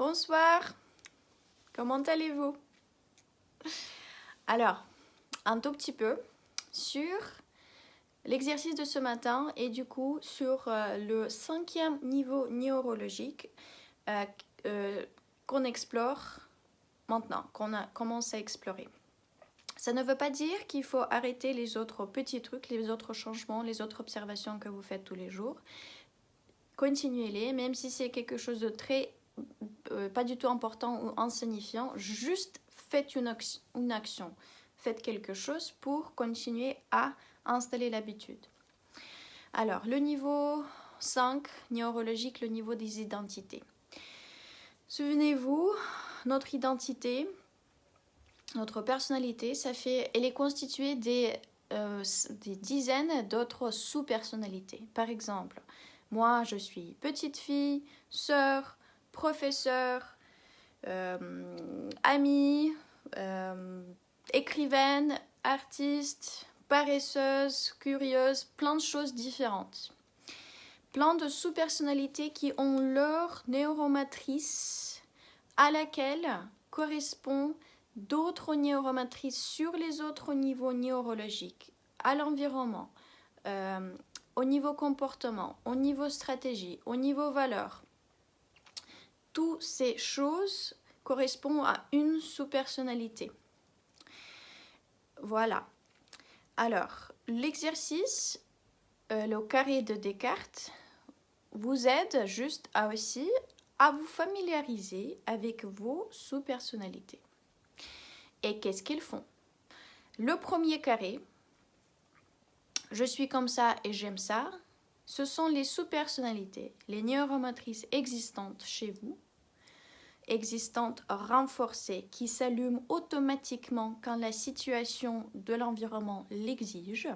Bonsoir, comment allez-vous? Alors, un tout petit peu sur l'exercice de ce matin et du coup sur le 5e niveau neurologique qu'on explore maintenant, qu'on commence à explorer. Ça ne veut pas dire qu'il faut arrêter les autres petits trucs, les autres changements, les autres observations que vous faites tous les jours. Continuez-les, même si c'est quelque chose de très pas du tout important ou insignifiant, juste faites une action, faites quelque chose pour continuer à installer l'habitude. Alors, le niveau 5 neurologique, le niveau des identités. Souvenez-vous, notre identité, notre personnalité, elle est constituée des dizaines d'autres sous-personnalités. Par exemple, moi, je suis petite fille, sœur, professeur, amie, écrivaine, artiste, paresseuse, curieuse, plein de choses différentes. Plein de sous-personnalités qui ont leur neuromatrice à laquelle correspond d'autres neuromatrices sur les autres niveaux neurologiques, à l'environnement, au niveau comportement, au niveau stratégie, au niveau valeur. Toutes ces choses correspondent à une sous-personnalité. Voilà. Alors, l'exercice, le carré de Descartes, vous aide juste à vous familiariser avec vos sous-personnalités. Et qu'est-ce qu'ils font? Le premier carré, je suis comme ça et j'aime ça, ce sont les sous-personnalités, les neuromatrices existantes chez vous, existantes renforcées, qui s'allument automatiquement quand la situation de l'environnement l'exige.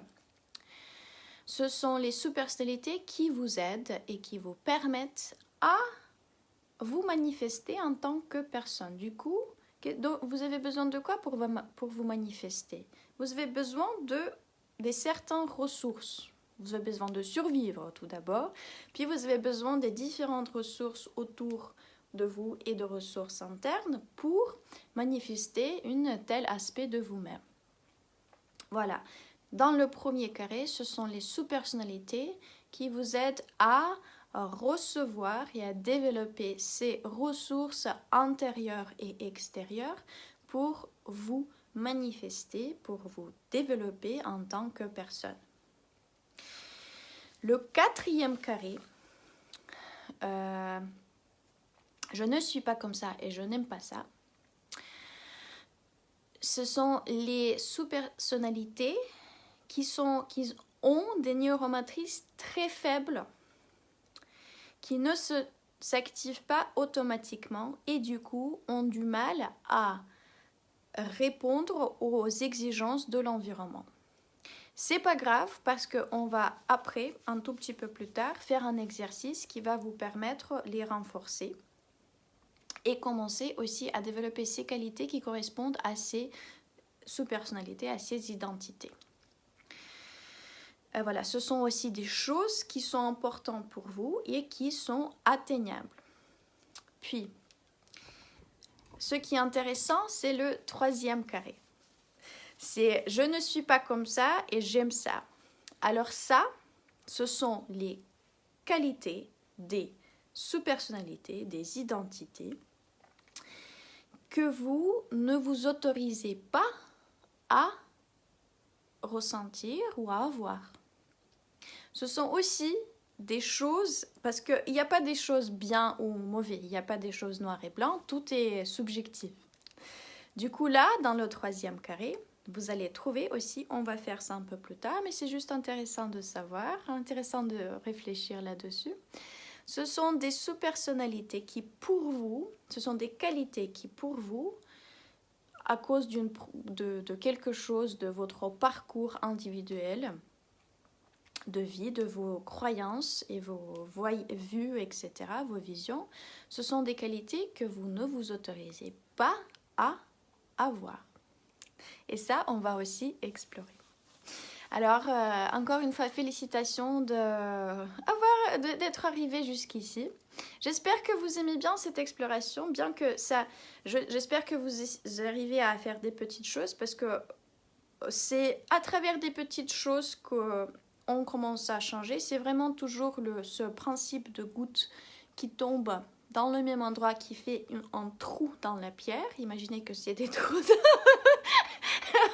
Ce sont les sous-personnalités qui vous aident et qui vous permettent à vous manifester en tant que personne. Du coup, vous avez besoin de quoi pour vous manifester? Vous avez besoin de certaines ressources. Vous avez besoin de survivre tout d'abord, puis vous avez besoin des différentes ressources autour de vous et de ressources internes pour manifester un tel aspect de vous-même. Voilà. Dans le premier carré, ce sont les sous-personnalités qui vous aident à recevoir et à développer ces ressources intérieures et extérieures pour vous manifester, pour vous développer en tant que personne. Le 4e carré, je ne suis pas comme ça et je n'aime pas ça. Ce sont les sous-personnalités qui ont des neuromatrices très faibles, qui ne s'activent pas automatiquement et du coup ont du mal à répondre aux exigences de l'environnement. C'est pas grave parce qu'on va après, un tout petit peu plus tard, faire un exercice qui va vous permettre de les renforcer et commencer aussi à développer ces qualités qui correspondent à ces sous-personnalités, à ces identités. Voilà, ce sont aussi des choses qui sont importantes pour vous et qui sont atteignables. Puis, ce qui est intéressant, c'est le 3e carré. C'est « je ne suis pas comme ça et j'aime ça ». Alors ça, ce sont les qualités des sous-personnalités, des identités que vous ne vous autorisez pas à ressentir ou à avoir. Ce sont aussi des choses, parce qu'il n'y a pas des choses bien ou mauvais, il n'y a pas des choses noires et blancs, tout est subjectif. Du coup là, dans le 3e carré, vous allez trouver aussi, on va faire ça un peu plus tard, mais c'est juste intéressant de savoir, intéressant de réfléchir là-dessus. Ce sont des sous-personnalités qui pour vous, ce sont des qualités qui pour vous, à cause de quelque chose de votre parcours individuel, de vie, de vos croyances et vos vues, etc., vos visions, ce sont des qualités que vous ne vous autorisez pas à avoir. Et ça, on va aussi explorer. Alors, encore une fois, félicitations d'être arrivé jusqu'ici. J'espère que vous aimez bien cette exploration, bien que ça... J'espère que vous arrivez à faire des petites choses, parce que c'est à travers des petites choses qu'on commence à changer. C'est vraiment toujours ce principe de goutte qui tombe dans le même endroit, qui fait un trou dans la pierre. Imaginez que c'est des trous dans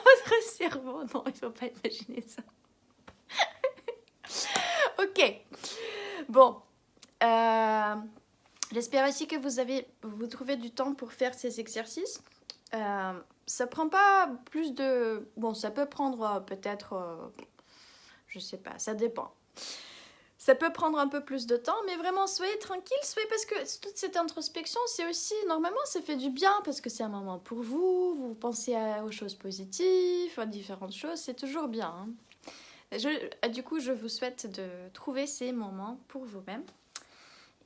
votre cerveau. Non, il ne faut pas imaginer ça. Ok. Bon. J'espère aussi que vous trouvez du temps pour faire ces exercices. Ça prend pas plus de... Bon, ça peut prendre peut-être... je sais pas, ça dépend. Ça peut prendre un peu plus de temps, mais vraiment, soyez tranquille, parce que toute cette introspection, c'est aussi, normalement, ça fait du bien, parce que c'est un moment pour vous, vous pensez aux choses positives, à différentes choses, c'est toujours bien. Du coup, je vous souhaite de trouver ces moments pour vous-même.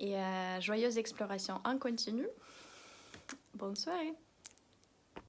Et joyeuse exploration en continu. Bonne soirée.